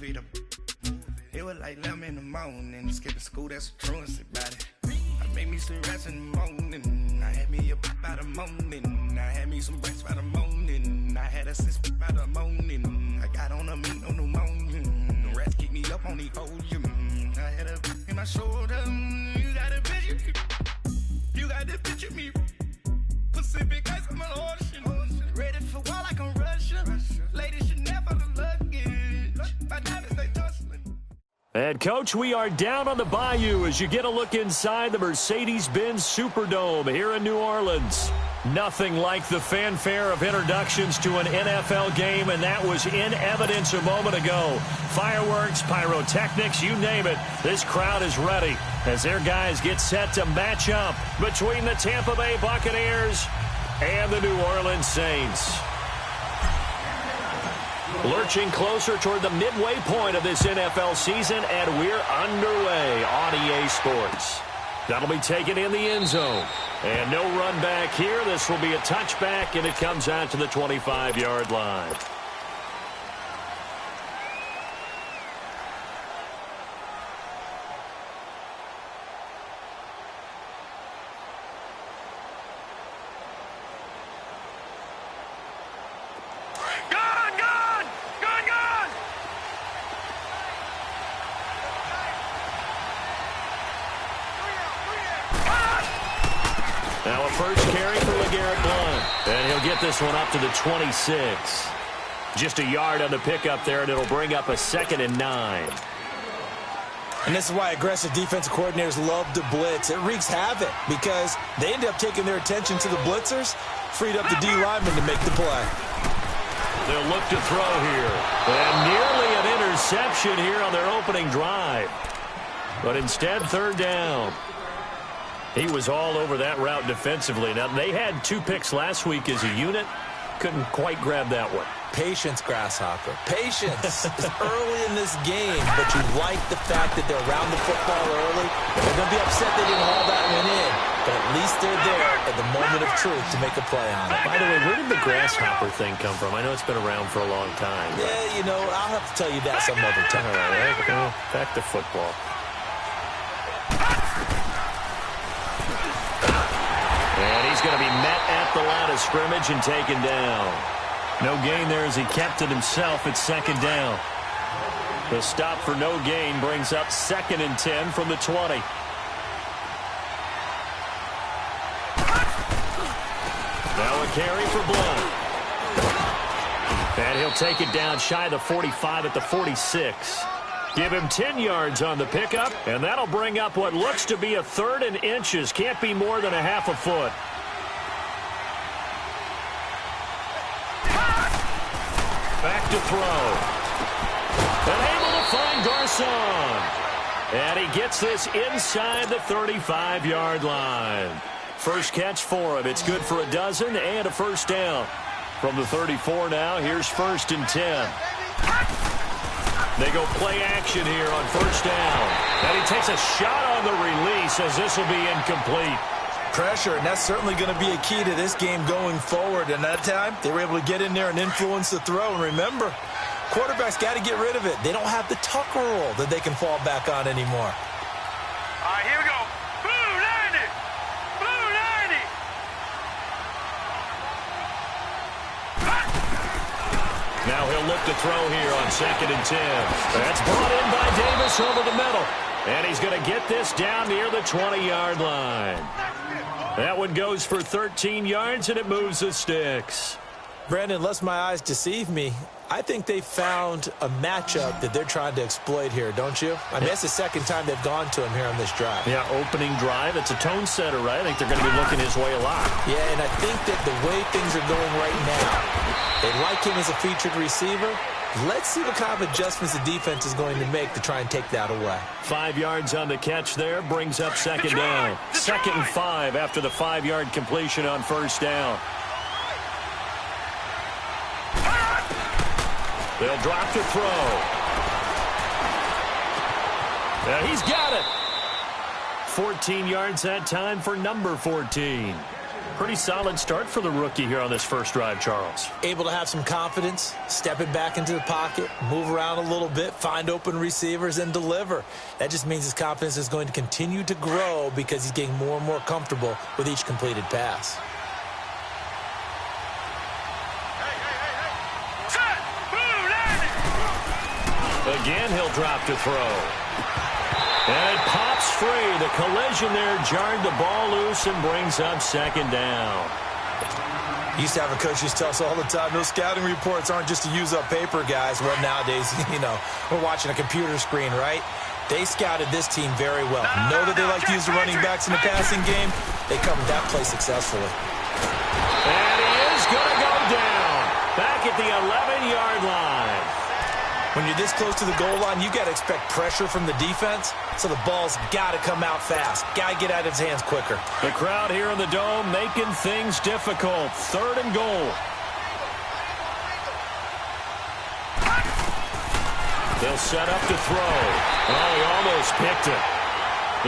it up. It was like 11 in the morning, skipping school, that's a truancy about it. I made me some rest in the morning, I had me a pop by the morning, I had me some breaks by the morning, I had a six by the morning, I got on a meat on the morning, the rest keep me up on the podium, I had a in my shoulder, you got a picture, you got the picture me, Pacific ice on my ocean, ready for war like I'm Russian, ladies should never look luggage, my diamonds they tussling. And, Coach, we are down on the bayou as you get a look inside the Mercedes-Benz Superdome here in New Orleans. Nothing like the fanfare of introductions to an NFL game, and that was in evidence a moment ago. Fireworks, pyrotechnics, you name it. This crowd is ready as their guys get set to match up between the Tampa Bay Buccaneers and the New Orleans Saints. Lurching closer toward the midway point of this NFL season, and we're underway on EA Sports. That'll be taken in the end zone. And no run back here. This will be a touchback, and it comes out to the 25-yard line. Now a first carry for LeGarrette Blount. And he'll get this one up to the 26. Just a yard on the pickup there, and it'll bring up a 2nd and 9. And this is why aggressive defensive coordinators love to blitz. It wreaks havoc because they end up taking their attention to the blitzers, freed up the D lineman to make the play. They'll look to throw here. And nearly an interception here on their opening drive. But instead, 3rd down. He was all over that route defensively. Now, they had 2 picks last week as a unit. Couldn't quite grab that one. Patience, Grasshopper. Patience is early in this game, but you like the fact that they're around the football early. They're going to be upset they didn't haul that one in, but at least they're there at the moment of truth to make a play on it. By the way, where did the Grasshopper thing come from? I know it's been around for a long time. Yeah, you know, I'll have to tell you that some other time. All right, well, back to football. And he's going to be met at the line of scrimmage and taken down. No gain there as he kept it himself at 2nd down. The stop for no gain brings up 2nd and 10 from the 20. Now a carry for Blount. And he'll take it down shy of the 45 at the 46. Give him 10 yards on the pickup, and that'll bring up what looks to be a 3rd and inches. Can't be more than a half a foot. Back to throw. And able to find Garcon. And he gets this inside the 35-yard line. First catch for him. It's good for a dozen and a 1st down. From the 34 now, here's 1st and 10. They go play action here on 1st down. And he takes a shot on the release as this will be incomplete. Pressure, and that's certainly going to be a key to this game going forward. And that time, they were able to get in there and influence the throw. And remember, quarterbacks got to get rid of it. They don't have the Tucker rule that they can fall back on anymore. All right, here we go. Blue 90! Blue 90! Now he'll look to throw here on 2nd and 10. That's brought in by Davis over the middle. And he's going to get this down near the 20-yard line. That one goes for 13 yards, and it moves the sticks. Brandon, unless my eyes deceive me, I think they found a matchup that they're trying to exploit here, don't you? I mean, it's the 2nd time they've gone to him here on this drive. Yeah, opening drive. It's a tone setter, right? I think they're going to be looking his way a lot. Yeah, and I think that the way things are going right now, they like him as a featured receiver. Let's see what kind of adjustments the defense is going to make to try and take that away. 5 yards on the catch there brings up 2nd down. 2nd and 5 after the 5-yard completion on 1st down. They'll drop to throw. And he's got it. 14 yards that time for number 14. Pretty solid start for the rookie here on this first drive, Charles. Able to have some confidence, stepping back into the pocket, move around a little bit, find open receivers, and deliver. That just means his confidence is going to continue to grow because he's getting more and more comfortable with each completed pass. Again, he'll drop to throw. And it pops free. The collision there jarred the ball loose and brings up second down. Used to have a coach used to tell us all the time, those scouting reports aren't just to use up paper, guys. Well, nowadays, we're watching a computer screen, right? They scouted this team very well. Know that they like to use the running backs in the passing game. They covered that play successfully. And he is going to go down. Back at the 11-yard line. When you're this close to the goal line, you got to expect pressure from the defense, so the ball's got to come out fast. Got to get out of his hands quicker. The crowd here in the Dome making things difficult. 3rd and goal. They'll set up to throw. Oh, he almost picked it.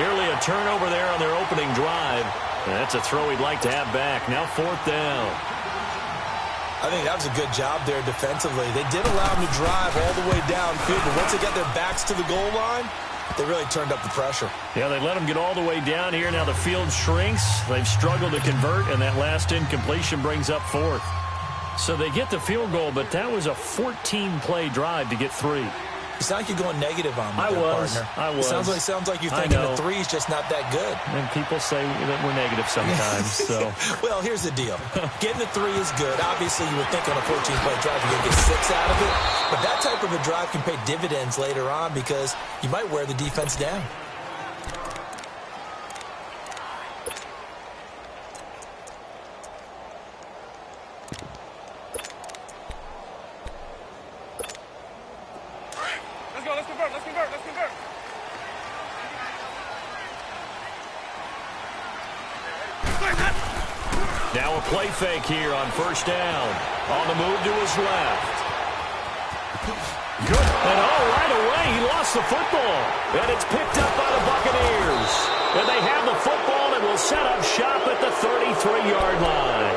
Nearly a turnover there on their opening drive. That's a throw he'd like to have back. Now 4th down. I think that was a good job there defensively. They did allow him to drive all the way downfield, but once they got their backs to the goal line, they really turned up the pressure. Yeah, they let him get all the way down here. Now the field shrinks. They've struggled to convert, and that last incompletion brings up 4th. So they get the field goal, but that was a 14-play drive to get 3. It's not like you're going negative on me, partner. I was. It sounds like you're thinking the 3 is just not that good. And people say that we're negative sometimes. So, well, here's the deal. Getting the 3 is good. Obviously, you would think on a 14-play drive you're going to get 6 out of it. But that type of a drive can pay dividends later on because you might wear the defense down. Let's convert. Now a play fake here on 1st down. On the move to his left. Good. And right away, he lost the football. And it's picked up by the Buccaneers. And they have the football and will set up shop at the 33-yard line.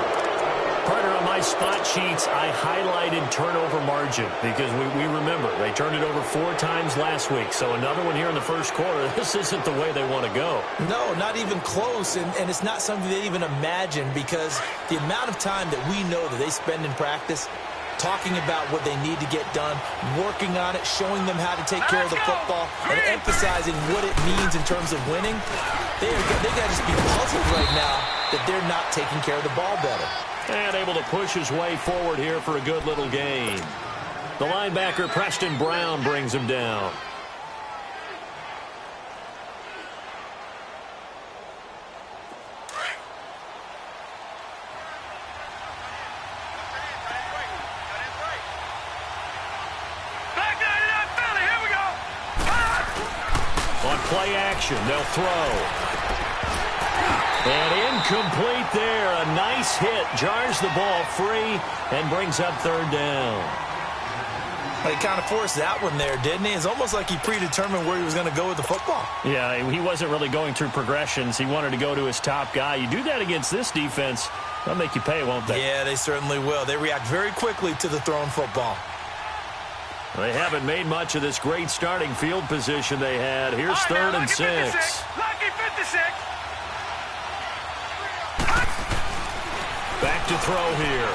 Partner, on my spot sheets, I highlighted turnover margin because we remember they turned it over 4 times last week. So another one here in the first quarter. This isn't the way they want to go. No, not even close. And it's not something they even imagine because the amount of time that we know that they spend in practice talking about what they need to get done, working on it, showing them how to take care of the football, and emphasizing what it means in terms of winning. They got to just be puzzled right now that they're not taking care of the ball better. And able to push his way forward here for a good little gain. The linebacker, Preston Brown, brings him down. On play action, they'll throw. And incomplete there. A nice hit. Jars the ball free and brings up 3rd down. He kind of forced that one there, didn't he? It's almost like he predetermined where he was going to go with the football. Yeah, he wasn't really going through progressions. He wanted to go to his top guy. You do that against this defense, they'll make you pay, won't they? Yeah, they certainly will. They react very quickly to the thrown football. They haven't made much of this great starting field position they had. Here's 3rd and 6. Lucky 56. Back to throw here.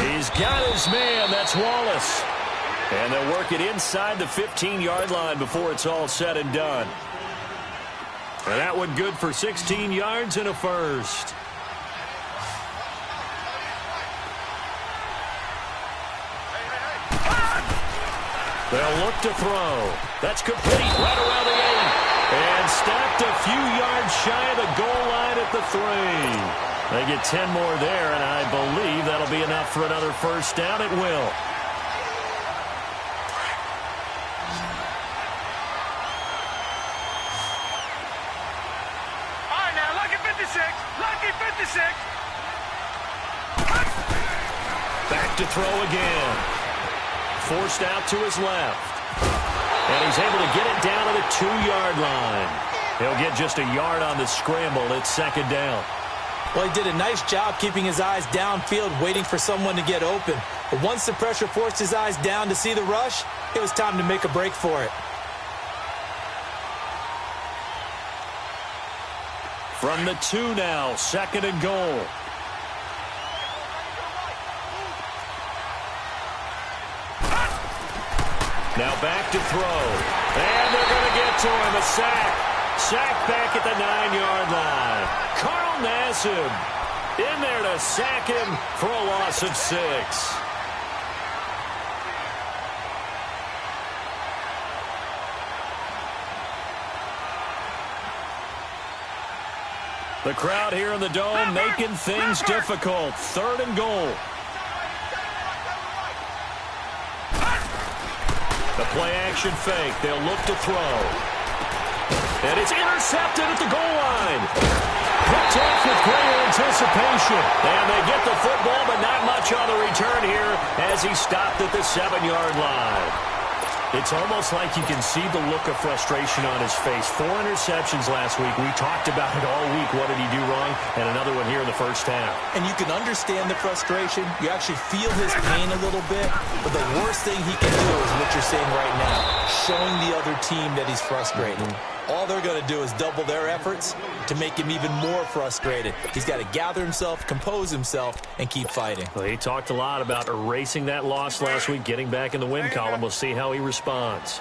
He's got his man. That's Wallace. And they'll work it inside the 15-yard line before it's all said and done. And that one good for 16 yards and a first. They'll look to throw. That's complete right around the 8. And stopped a few yards shy of the goal line at the 3. They get 10 more there, and I believe that'll be enough for another first down. It will. All right, now, lucky 56. Lucky 56. Back to throw again. Forced out to his left. And he's able to get it down to the 2-yard line. He'll get just a yard on the scramble. It's second down. Well, he did a nice job keeping his eyes downfield, waiting for someone to get open. But once the pressure forced his eyes down to see the rush, it was time to make a break for it. From the 2 now, second and goal. Now back to throw. And they're going to get to him. A sack. Sack back at the 9-yard line. Carl Nassib in there to sack him for a loss of 6. The crowd here in the Dome making things difficult. Third and goal. The play-action fake. They'll look to throw. And it's intercepted at the goal line. Picked off with great anticipation. And they get the football, but not much on the return here as he stopped at the 7-yard line. It's almost like you can see the look of frustration on his face. 4 interceptions last week. We talked about it all week. What did he do wrong? And another one here in the first half. And you can understand the frustration. You actually feel his pain a little bit. But the worst thing he can do is what you're saying right now, showing the other team that he's frustrated. All they're going to do is double their efforts to make him even more frustrated. He's got to gather himself, compose himself, and keep fighting. Well, he talked a lot about erasing that loss last week, getting back in the win column. We'll see how he responds.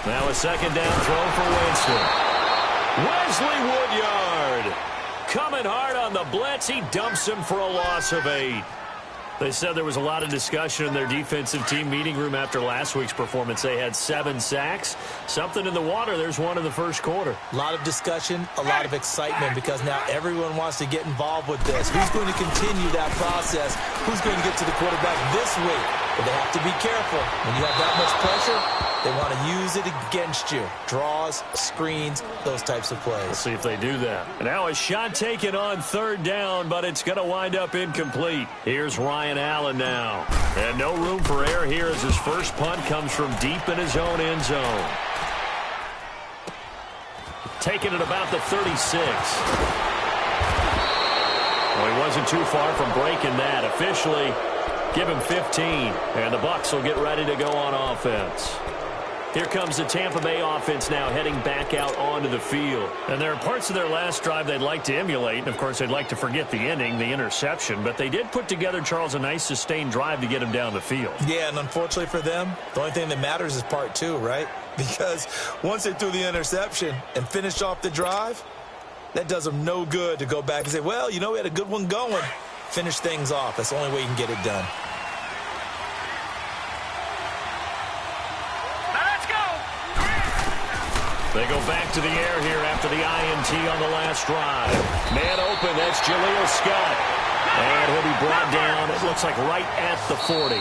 Now a second down throw for Winston. Wesley Woodyard coming hard on the blitz. He dumps him for a loss of 8. They said there was a lot of discussion in their defensive team meeting room after last week's performance. They had 7 sacks. Something in the water. There's one in the first quarter. A lot of discussion, a lot of excitement because now everyone wants to get involved with this. Who's going to continue that process? Who's going to get to the quarterback this week? But they have to be careful. When you have that much pressure, they want to use it against you. Draws, screens, those types of plays. We'll see if they do that. And now a shot taken on third down, but it's going to wind up incomplete. Here's Ryan Allen now. And no room for error here as his first punt comes from deep in his own end zone. Taking it about the 36. Well, he wasn't too far from breaking that. Officially, give him 15. And the Bucs will get ready to go on offense. Here comes the Tampa Bay offense now heading back out onto the field. And there are parts of their last drive they'd like to emulate. And, of course, they'd like to forget the ending, the interception. But they did put together, Charles, a nice sustained drive to get him down the field. Yeah, and unfortunately for them, the only thing that matters is part 2, right? Because once they threw the interception and finished off the drive, that does them no good to go back and say, well, you know, we had a good one going. Finish things off. That's the only way you can get it done. They go back to the air here after the INT on the last drive. Man open, that's Jaleel Scott. And he'll be brought down, it looks like right at the 40.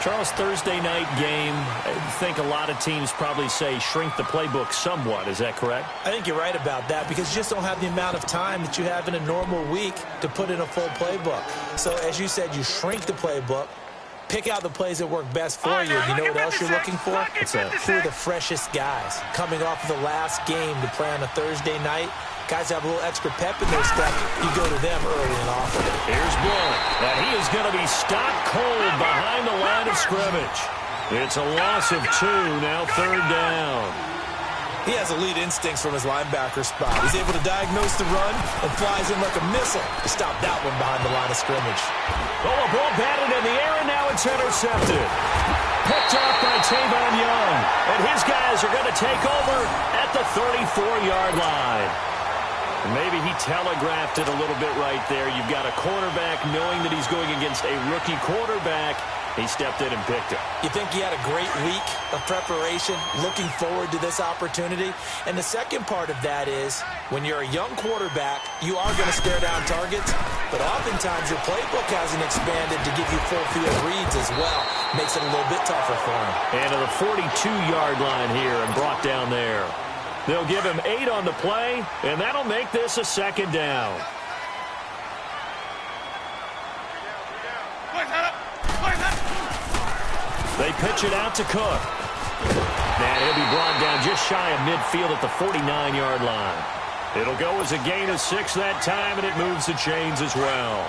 Charles, Thursday night game, I think a lot of teams probably say shrink the playbook somewhat. Is that correct? I think you're right about that because you just don't have the amount of time that you have in a normal week to put in a full playbook. So, as you said, you shrink the playbook. Pick out the plays that work best for you. You know what else you're looking for? Who are the freshest guys coming off of the last game to play on a Thursday night? Guys have a little extra pep in their step. You go to them early and often. Here's Bullock. And he is going to be stopped cold behind the line of scrimmage. It's a loss of 2, now third down. He has elite instincts from his linebacker spot. He's able to diagnose the run and flies in like a missile to stop that one behind the line of scrimmage. Oh, a ball batted in the air, and now it's intercepted. Picked off by Tavon Young. And his guys are going to take over at the 34-yard line. Maybe he telegraphed it a little bit right there. You've got a quarterback knowing that he's going against a rookie quarterback. He stepped in and picked it. You think he had a great week of preparation, looking forward to this opportunity? And the second part of that is, when you're a young quarterback, you are going to stare down targets, but oftentimes your playbook hasn't expanded to give you full field reads as well. Makes it a little bit tougher for him. And to the 42-yard line here and brought down there. They'll give him 8 on the play, and that'll make this a second down. They pitch it out to Cook. And he'll be brought down just shy of midfield at the 49-yard line. It'll go as a gain of 6 that time, and it moves the chains as well.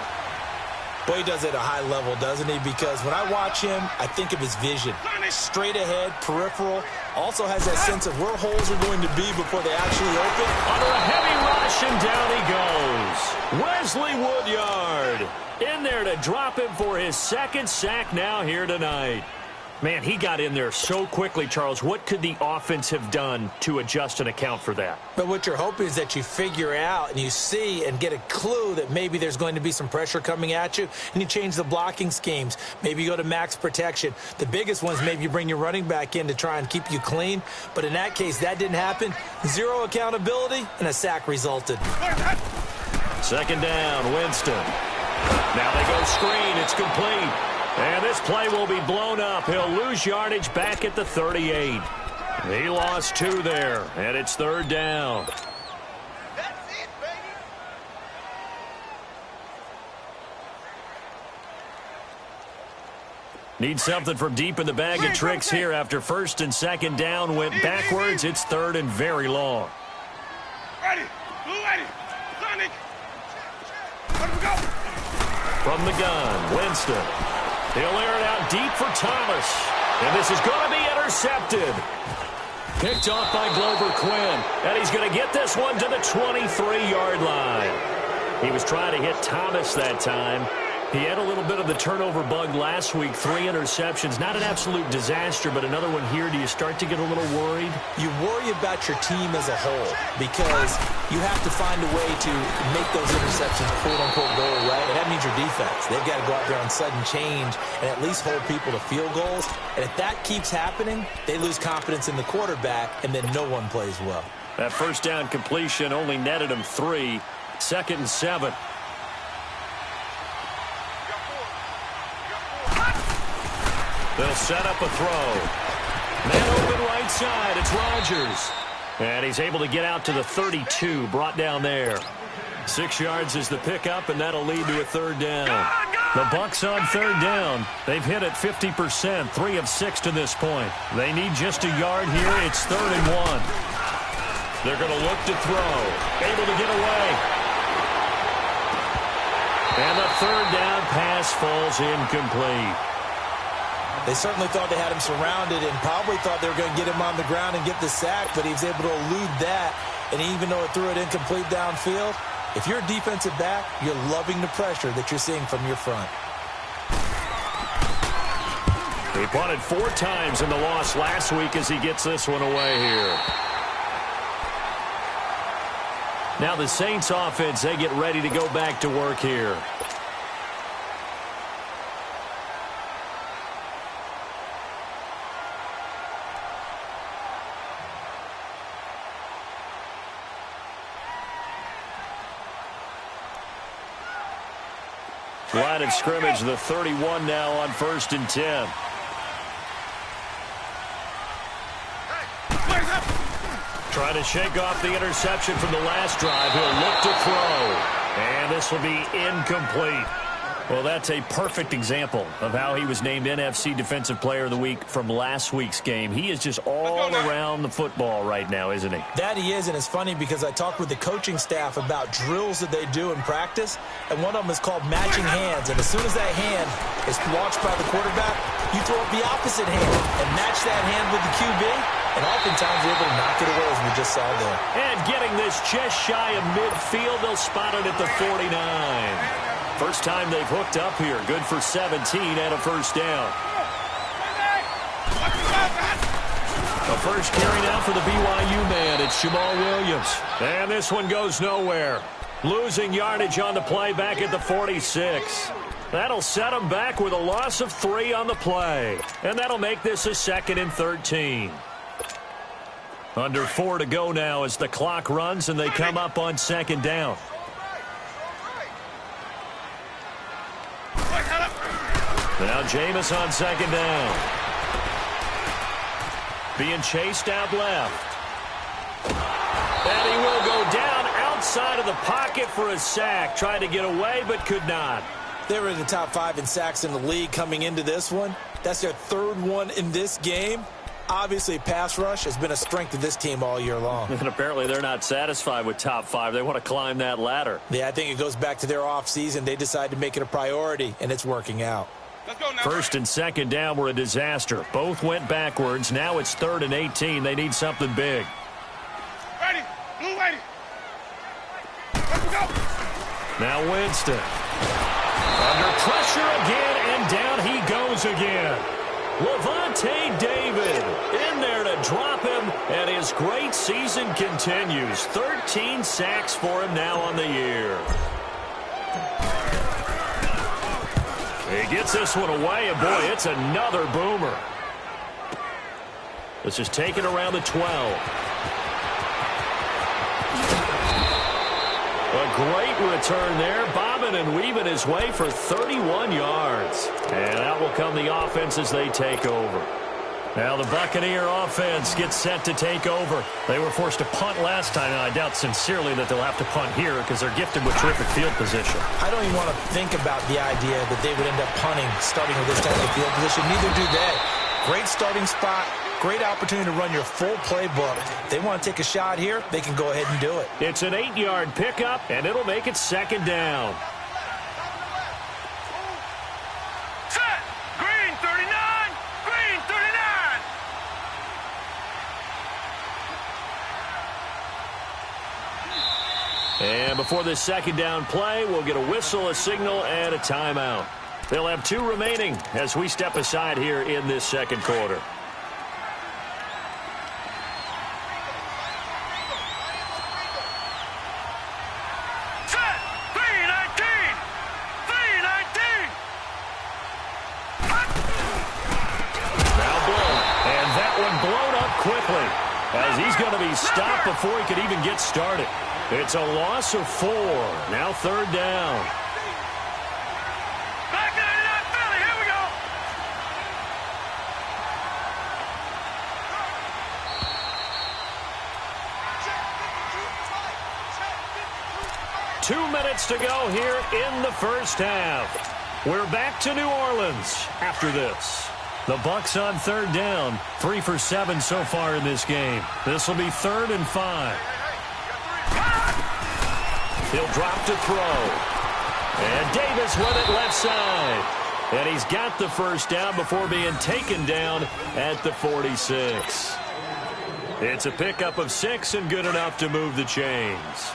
Boy, he does it at a high level, doesn't he? Because when I watch him, I think of his vision. Straight ahead, peripheral. Also has that sense of where holes are going to be before they actually open. Under a heavy rush, and down he goes. Wesley Woodyard in there to drop him for his second sack now here tonight. Man, he got in there so quickly, Charles. What could the offense have done to adjust and account for that? But what you're hoping is that you figure out and you see and get a clue that maybe there's going to be some pressure coming at you, and you change the blocking schemes. Maybe you go to max protection. The biggest ones, maybe you bring your running back in to try and keep you clean. But in that case, that didn't happen. 0 accountability, and a sack resulted. Second down, Winston. Now they go screen. It's complete. And this play will be blown up. He'll lose yardage back at the 38. He lost 2 there, and it's third down. That's it, baby. Need something from deep in the bag of tricks here after first and second down went backwards. It's third and very long. Ready. Blue ready. Sonic. Let we go. From the gun, Winston. He'll air it out deep for Thomas. And this is going to be intercepted. Picked off by Glover Quinn. And he's going to get this one to the 23-yard line. He was trying to hit Thomas that time. He had a little bit of the turnover bug last week. 3 interceptions. Not an absolute disaster, but another one here. Do you start to get a little worried? You worry about your team as a whole because you have to find a way to make those interceptions quote-unquote go away, and that means your defense. They've got to go out there on sudden change and at least hold people to field goals. And if that keeps happening, they lose confidence in the quarterback, and then no one plays well. That first down completion only netted him 3. Second and 7. They'll set up a throw. Man open right side. It's Rodgers. And he's able to get out to the 32. Brought down there. 6 yards is the pickup, and that'll lead to a third down. The Bucs on third down. They've hit it 50%. 3 of 6 to this point. They need just a yard here. It's third and 1. They're going to look to throw. Able to get away. And the third down pass falls incomplete. They certainly thought they had him surrounded and probably thought they were going to get him on the ground and get the sack, but he was able to elude that. And even though it threw it incomplete downfield, if you're a defensive back, you're loving the pressure that you're seeing from your front. He punted 4 times in the loss last week as he gets this one away here. Now the Saints offense, they get ready to go back to work here. Line of scrimmage, the 31 now on 1st and 10. Trying to shake off the interception from the last drive. He'll look to throw. And this will be incomplete. Well, that's a perfect example of how he was named NFC Defensive Player of the Week from last week's game. He is just all around the football right now, isn't he? That he is, and it's funny because I talked with the coaching staff about drills that they do in practice, and one of them is called matching hands. And as soon as that hand is launched by the quarterback, you throw up the opposite hand and match that hand with the QB, and oftentimes you're able to knock it away, as we just saw there. And getting this just shy of midfield, they'll spot it at the 49. First time they've hooked up here. Good for 17 and a first down. A first carry now for the BYU man. It's Jamal Williams. And this one goes nowhere. Losing yardage on the play back at the 46. That'll set them back with a loss of 3 on the play. And that'll make this a 2nd and 13. Under 4 to go now as the clock runs and they come up on 2nd down. Now Jameis on 2nd down. Being chased out left. And he will go down outside of the pocket for a sack. Tried to get away but could not. They were in the top 5 in sacks in the league coming into this one. That's their 3rd one in this game. Obviously, pass rush has been a strength of this team all year long. And apparently they're not satisfied with top 5. They want to climb that ladder. Yeah, I think it goes back to their offseason. They decided to make it a priority, and it's working out. Let's go now. 1st and 2nd down were a disaster. Both went backwards. Now it's 3rd and 18. They need something big. Ready. Blue ready. Let's go. Now Winston. Under pressure again, and down he goes again. Levante David in there to drop him, and his great season continues. 13 sacks for him now on the year. He gets this one away, and boy, it's another boomer. This is taken around the 12. A great return there, bobbing and weaving his way for 31 yards. And out will come the offense as they take over. Now the Buccaneer offense gets set to take over. They were forced to punt last time, and I doubt sincerely that they'll have to punt here because they're gifted with terrific field position. I don't even want to think about the idea that they would end up punting starting with this type of field position. Neither do they. Great starting spot. Great opportunity to run your full playbook. If they want to take a shot here, they can go ahead and do it. It's an 8-yard pickup, and it'll make it 2nd down. Set. Green 39. Green 39. And before this 2nd down play, we'll get a whistle, a signal, and a timeout. They'll have 2 remaining as we step aside here in this 2nd quarter. Quickly, as he's going to be stopped before he could even get started. It's a loss of 4. Now 3rd down. Back to 99 Philly. Here we go. 2 minutes to go here in the 1st half. We're back to New Orleans after this. The Bucs on 3rd down. 3 for 7 so far in this game. This will be 3rd and 5. He'll drop to throw. And Davis with it left side. And he's got the 1st down before being taken down at the 46. It's a pickup of 6 and good enough to move the chains.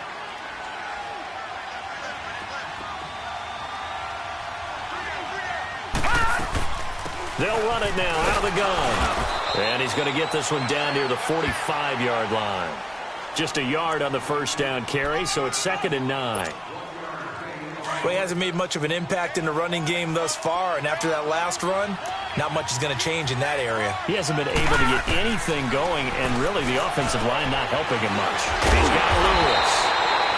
They'll run it now out of the gun. And he's going to get this one down near the 45-yard line. Just a yard on the 1st down carry, so it's 2nd and 9. Well, he hasn't made much of an impact in the running game thus far, and after that last run, not much is going to change in that area. He hasn't been able to get anything going, and really the offensive line not helping him much. He's got Lewis.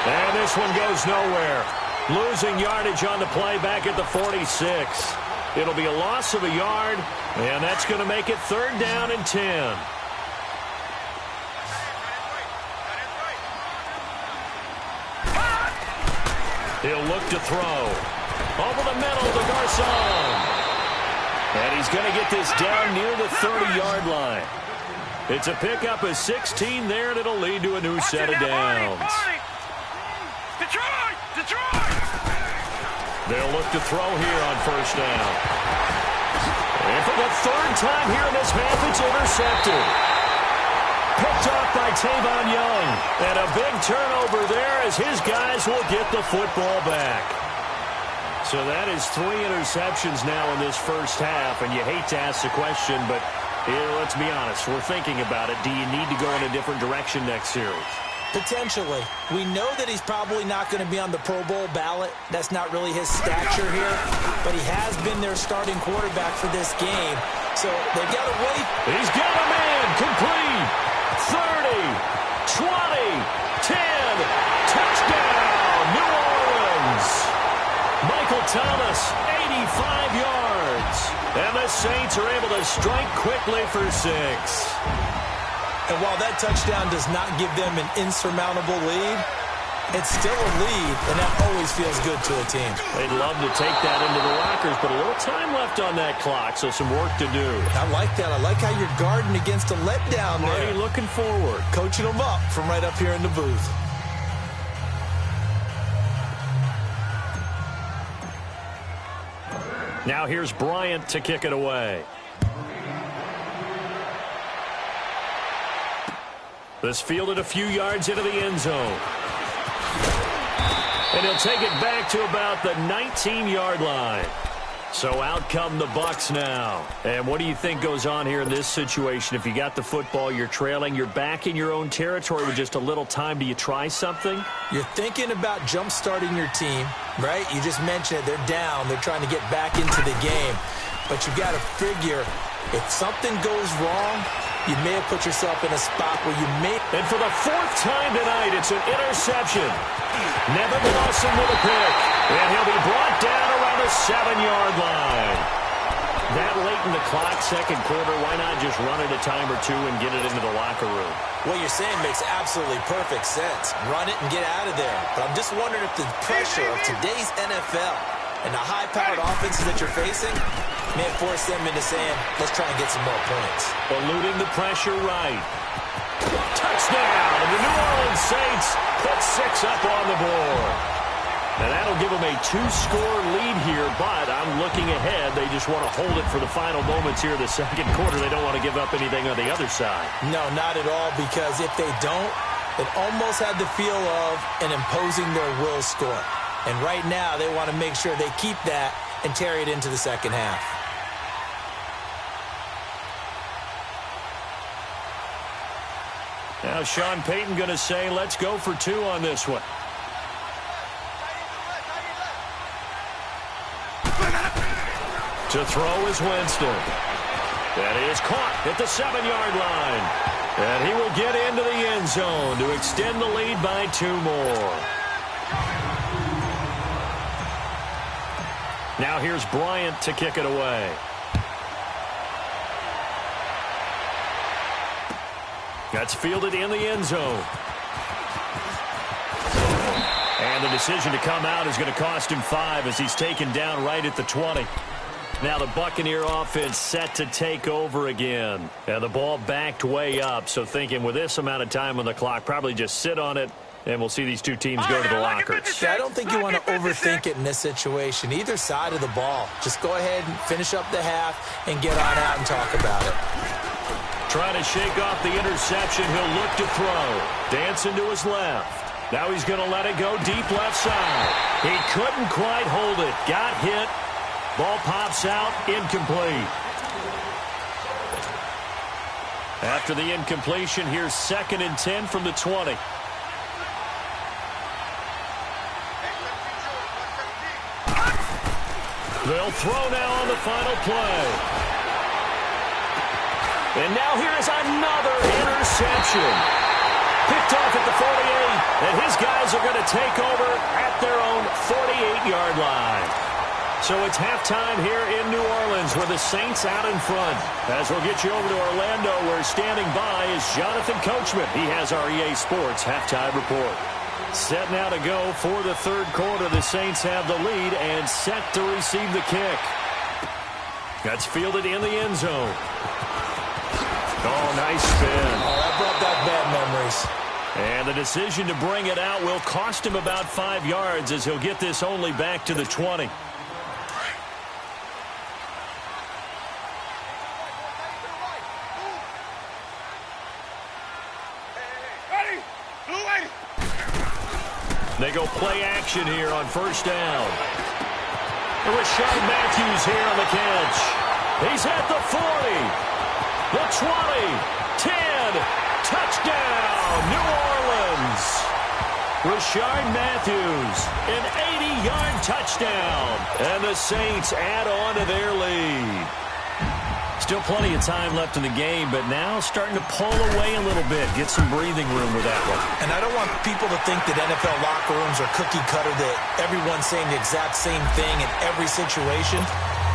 And this one goes nowhere. Losing yardage on the play back at the 46. It'll be a loss of a yard, and that's going to make it 3rd down and 10. He'll look to throw. Over the middle to Garcon. And he's going to get this down near the 30-yard line. It's a pickup of 16 there, and it'll lead to a new set of downs. Detroit! They'll look to throw here on 1st down. And for the 3rd time here in this half, it's intercepted. Picked off by Tavon Young. And a big turnover there as his guys will get the football back. So that is 3 interceptions now in this 1st half. And you hate to ask the question, but let's be honest. We're thinking about it. Do you need to go in a different direction next series? Potentially. We know that he's probably not going to be on the Pro Bowl ballot. That's not really his stature here. But he has been their starting quarterback for this game. So they've got to wait. He's got a man. Complete. 30, 20, 10. Touchdown, New Orleans. Michael Thomas, 85 yards. And the Saints are able to strike quickly for 6. And while that touchdown does not give them an insurmountable lead, It's still a lead, and that always feels good to a team. They'd love to take that into the lockers, but a little time left on that clock, so some work to do. I like that. I like how you're guarding against a letdown there. Marty looking forward. Coaching them up from right up here in the booth. Now here's Bryant to kick it away. This fielded a few yards into the end zone. And he'll take it back to about the 19-yard line. So out come the Bucs now. And what do you think goes on here in this situation? If you got the football, you're trailing, you're back in your own territory with just a little time. Do you try something? You're thinking about jump-starting your team, right? You just mentioned it. They're down. They're trying to get back into the game. But you've got to figure if something goes wrong, you may have put yourself in a spot where you may... And for the fourth time tonight, it's an interception. Nevin Lawson with a pick. And he'll be brought down around the 7-yard line. That late in the clock, second quarter, why not just run it a time or two and get it into the locker room? What you're saying makes absolutely perfect sense. Run it and get out of there. But I'm just wondering if the pressure of today's NFL and the high-powered offenses that you're facing may force them into saying, let's try and get some more points. Eluding the pressure right. Touchdown! And the New Orleans Saints put 6 up on the board. And that'll give them a 2-score lead here, but I'm looking ahead. They just want to hold it for the final moments here in the second quarter. They don't want to give up anything on the other side. No, not at all, because if they don't, it almost had the feel of an imposing their will score. And right now, they want to make sure they keep that and carry it into the second half. Now Sean Payton going to say, let's go for 2 on this one. To throw is Winston. And he is caught at the 7-yard line. And he will get into the end zone to extend the lead by 2 more. Now here's Bryant to kick it away. That's fielded in the end zone. And the decision to come out is going to cost him 5 as he's taken down right at the 20. Now the Buccaneer offense set to take over again. And the ball backed way up, so thinking with this amount of time on the clock, probably just sit on it, and we'll see these two teams go to the lockers. Yeah, I don't think you want to overthink it in this situation. Either side of the ball. Just go ahead and finish up the half and get on out and talk about it. Trying to shake off the interception. He'll look to throw. Dancing to his left. Now he's going to let it go deep left side. He couldn't quite hold it. Got hit. Ball pops out. Incomplete. After the incompletion, here's 2nd and 10 from the 20. They'll throw now on the final play. And now here's another interception. Picked off at the 48, and his guys are going to take over at their own 48-yard line. So it's halftime here in New Orleans with the Saints out in front. As we'll get you over to Orlando, where standing by is Jonathan Coachman. He has our EA Sports halftime report. Set now to go for the third quarter. The Saints have the lead and set to receive the kick. That's fielded in the end zone. Oh, nice spin. Oh, that brought back bad memories. And the decision to bring it out will cost him about 5 yards as he'll get this only back to the 20. They go play action here on first down. Rashad Matthews here on the catch. He's at the 40, the 20, 10, touchdown, New Orleans. Rashad Matthews, an 80-yard touchdown. And the Saints add on to their lead. Still plenty of time left in the game, but now starting to pull away a little bit. Get some breathing room with that one. And I don't want people to think that NFL locker rooms are cookie cutter, that everyone's saying the exact same thing in every situation.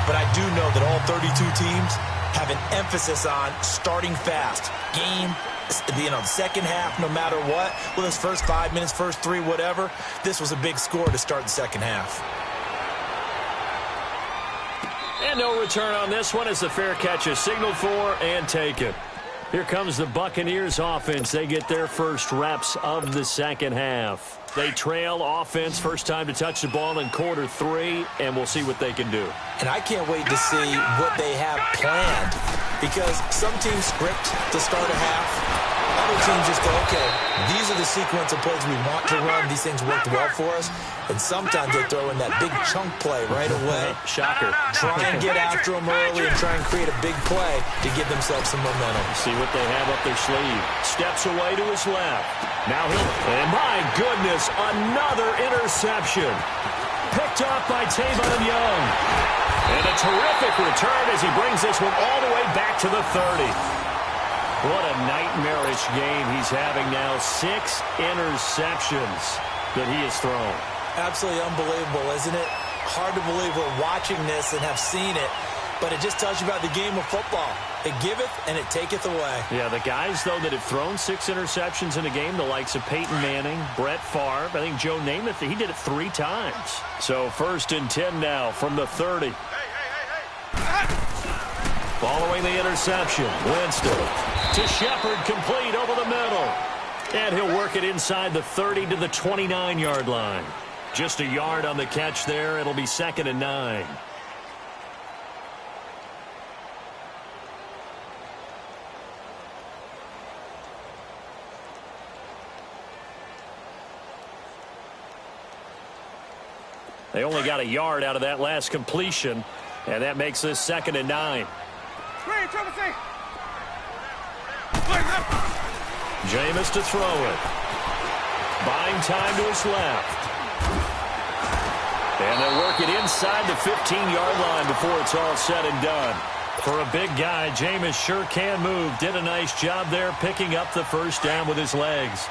But I do know that all 32 teams have an emphasis on starting fast, game the second half, no matter what, well, his first 5 minutes, first 3, whatever, this was a big score to start the second half. And no return on this one as the fair catch is signaled for and taken. Here comes the Buccaneers offense. They get their first reps of the second half. They trail offense, first time to touch the ball in quarter 3, and we'll see what they can do. And I can't wait to see what they have planned, because some teams script to start a half. Other teams just go, okay, these are the sequence of plays we want to run. These things worked well for us. And sometimes they throw in that big chunk play right away. Shocker. Try and get after them early and try and create a big play to give themselves some momentum. See what they have up their sleeve. Steps away to his left. Now and my goodness, another interception. Picked off by Tavon Young. And a terrific return as he brings this one all the way back to the 30. What a nightmarish game he's having now. 6 interceptions that he has thrown. Absolutely unbelievable, isn't it? Hard to believe we're watching this and have seen it, but it just tells you about the game of football. It giveth and it taketh away. Yeah, the guys, though, that have thrown 6 interceptions in a game, the likes of Peyton Manning, Brett Favre, I think Joe Namath, he did it 3 times. So 1st and 10 now from the 30. Following the interception, Winston to Shepard, complete over the middle. And he'll work it inside the 30 to the 29-yard line. Just a yard on the catch there. It'll be 2nd and 9. They only got a yard out of that last completion, and that makes this 2nd and 9. Jameis to throw it. Buying time to his left. And they'll work it inside the 15-yard line before it's all said and done. For a big guy, Jameis sure can move. Did a nice job there picking up the first down with his legs.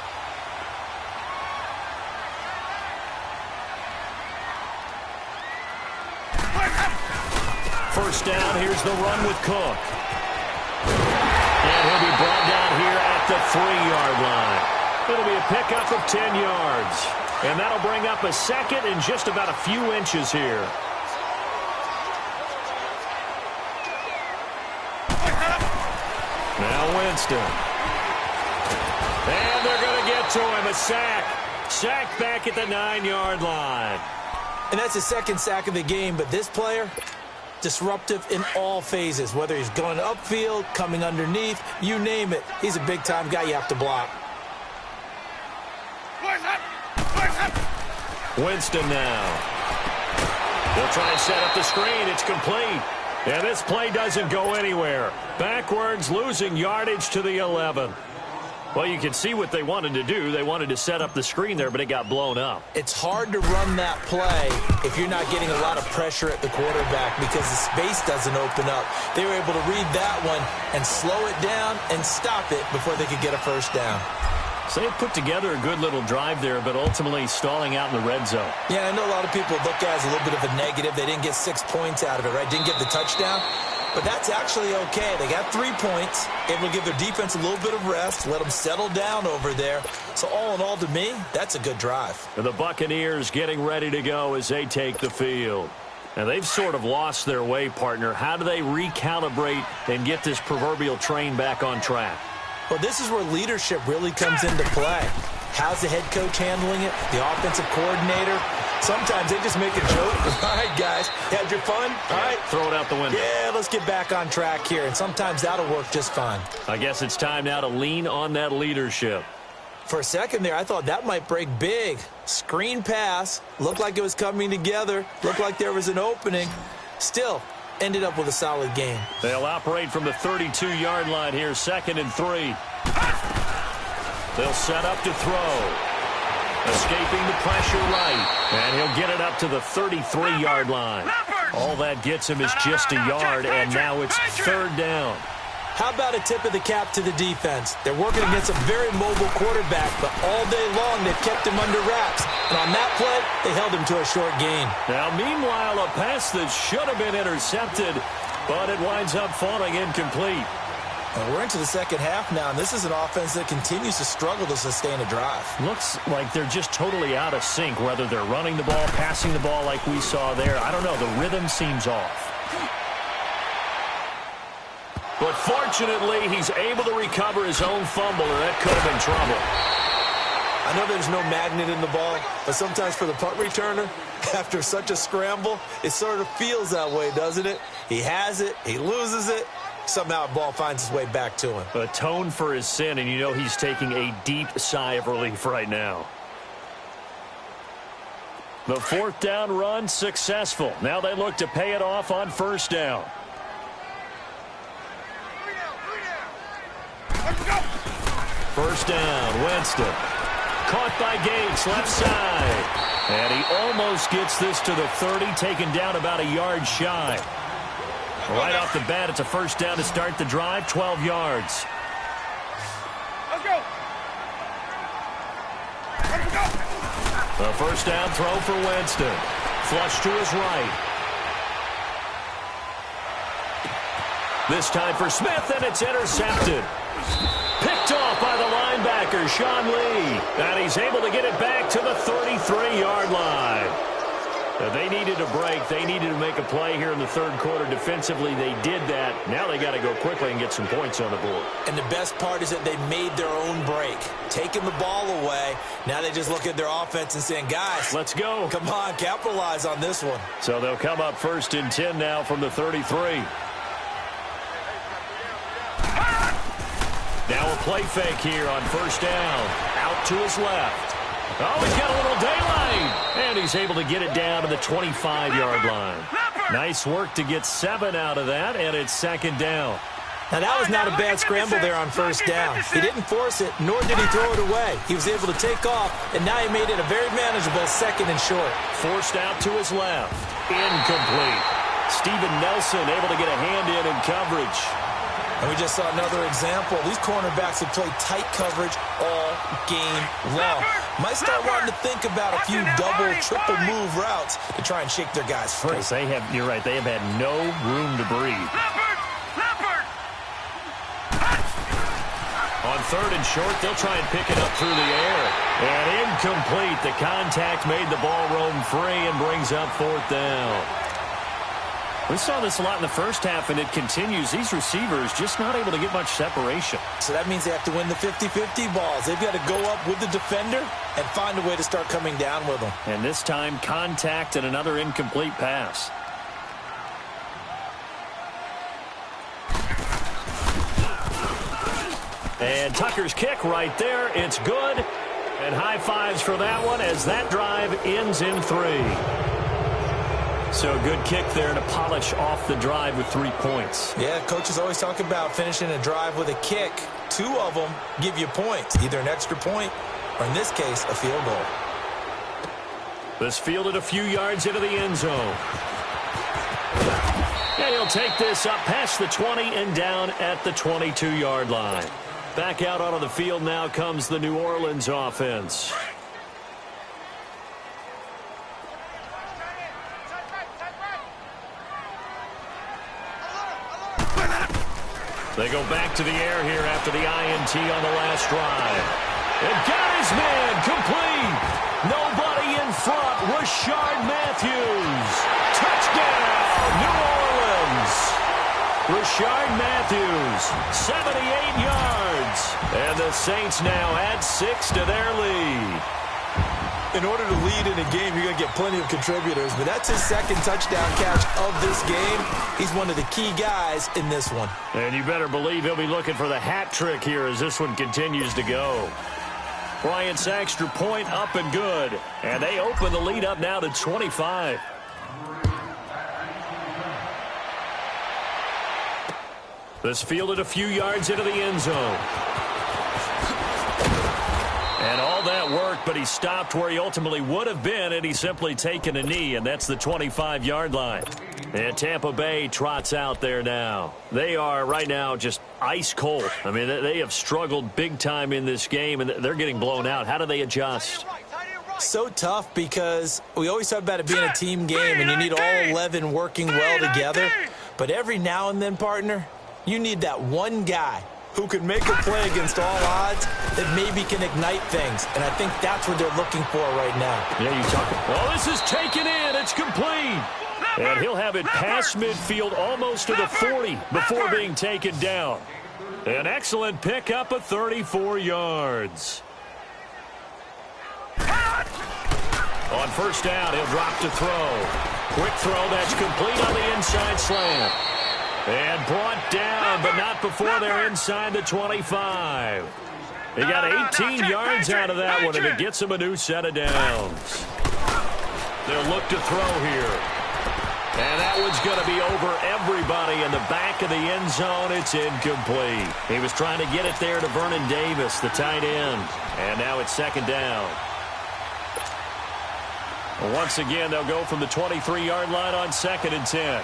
First down, here's the run with Cook. And he'll be brought down here at the 3-yard line. It'll be a pickup of 10 yards. And that'll bring up a 2nd and just about a few inches here. Now Winston. And they're going to get to him. A sack. Sack back at the 9-yard line. And that's his 2nd sack of the game, but this player, disruptive in all phases, whether he's going upfield, coming underneath, you name it. He's a big-time guy you have to block. Winston now. They'll try and set up the screen. It's complete. And this play doesn't go anywhere. Backwards, losing yardage to the 11. Well, you can see what they wanted to do. They wanted to set up the screen there, but it got blown up. It's hard to run that play if you're not getting a lot of pressure at the quarterback because the space doesn't open up. They were able to read that one and slow it down and stop it before they could get a first down. So they put together a good little drive there, but ultimately stalling out in the red zone. Yeah, I know a lot of people look at it as a little bit of a negative. They didn't get 6 points out of it, right? Didn't get the touchdown. But that's actually okay. They got 3 points. Able to give their defense a little bit of rest, let them settle down over there. So all in all, to me, that's a good drive. And the Buccaneers getting ready to go as they take the field. And they've sort of lost their way, partner. How do they recalibrate and get this proverbial train back on track? Well, this is where leadership really comes into play. How's the head coach handling it? The offensive coordinator? Sometimes they just make a joke. All right, guys, had your fun? All right. Throw it out the window. Yeah, let's get back on track here. And sometimes that'll work just fine. I guess it's time now to lean on that leadership. For a second there, I thought that might break big. Screen pass. Looked like it was coming together. Looked like there was an opening. Still, ended up with a solid game. They'll operate from the 32-yard line here, 2nd and 3. They'll set up to throw. Escaping the pressure right. And he'll get it up to the 33-yard line. All that gets him is just a yard, and now it's 3rd down. How about a tip of the cap to the defense? They're working against a very mobile quarterback, but all day long they've kept him under wraps. And on that play, they held him to a short gain. Now, meanwhile, a pass that should have been intercepted, but it winds up falling incomplete. Well, we're into the second half now, and this is an offense that continues to struggle to sustain a drive. Looks like they're just totally out of sync, whether they're running the ball, passing the ball like we saw there. I don't know. The rhythm seems off. But fortunately, he's able to recover his own fumble, or that could have been trouble. I know there's no magnet in the ball, but sometimes for the punt returner, after such a scramble, it sort of feels that way, doesn't it? He has it, he loses it, somehow the ball finds its way back to him. Atone for his sin, and you know he's taking a deep sigh of relief right now. The fourth down run successful. Now they look to pay it off on first down. First down, Winston. Caught by Gates, left side. And he almost gets this to the 30, taken down about a yard shy. Right off the bat, it's a first down to start the drive, 12 yards. Let's go. Let's go. The first down throw for Winston. Flush to his right. This time for Smith, and it's intercepted. Picked off by the linebacker, Sean Lee. And he's able to get it back to the 33-yard line. They needed a break. They needed to make a play here in the third quarter. Defensively, they did that. Now they got to go quickly and get some points on the board. And the best part is that they made their own break. Taking the ball away. Now they just look at their offense and saying, guys, let's go. Come on, capitalize on this one. So they'll come up first and 10 now from the 33. Now a play fake here on first down. Out to his left. Oh, he's got a little daylight. And he's able to get it down to the 25-yard line. Nice work to get 7 out of that, and it's second down. Now, that was not a bad scramble there on first down. He didn't force it, nor did he throw it away. He was able to take off, and now he made it a very manageable second and short. Forced out to his left. Incomplete. Steven Nelson able to get a hand in coverage. And we just saw another example. These cornerbacks have played tight coverage all game long. Might start wanting to think about a few double, triple move routes to try and shake their guys free. They have, you're right, they have had no room to breathe. On third and short, they'll try and pick it up through the air. And incomplete. The contact made the ball roam free and brings up fourth down. We saw this a lot in the first half, and it continues. These receivers just not able to get much separation. So that means they have to win the 50-50 balls. They've got to go up with the defender and find a way to start coming down with them. And this time, contact and another incomplete pass. And Tucker's kick right there. It's good. And high fives for that one as that drive ends in 3. So a good kick there to polish off the drive with 3 points. Yeah, coaches always talk about finishing a drive with a kick. 2 of them give you points, either an extra point or, in this case, a field goal. This fielded a few yards into the end zone. And he'll take this up past the 20 and down at the 22-yard line. Back out onto the field now comes the New Orleans offense. They go back to the air here after the INT on the last drive. And got his man complete. Nobody in front. Rashard Matthews. Touchdown, New Orleans. Rashard Matthews, 78 yards. And the Saints now add 6 to their lead. In order to lead in a game, you're going to get plenty of contributors, but that's his second touchdown catch of this game. He's one of the key guys in this one. And you better believe he'll be looking for the hat trick here as this one continues to go. Bryant's extra point up and good. And they open the lead up now to 25. This fielded a few yards into the end zone. And all that worked, but he stopped where he ultimately would have been, and he's simply taken a knee, and that's the 25-yard line. And Tampa Bay trots out there now. They are right now just ice cold. I mean, they have struggled big time in this game, and they're getting blown out. How do they adjust? So tough because we always talk about it being a team game, and you need all 11 working well together. But every now and then, partner, You need that one guy who can make a play against all odds that maybe can ignite things. And I think that's what they're looking for right now. Yeah, you talking. Oh, this is taken in. It's complete. And he'll have it past midfield almost to the 40 before being taken down. An excellent pickup of 34 yards. On first down, he'll drop to throw. Quick throw that's complete on the inside slant. And brought down, but not before they're inside the 25. He got 18 yards out of that one, and it gets him a new set of downs. They'll look to throw here. And that one's going to be over everybody in the back of the end zone. It's incomplete. He was trying to get it there to Vernon Davis, the tight end. And now it's second down. Once again, they'll go from the 23-yard line on 2nd and 10.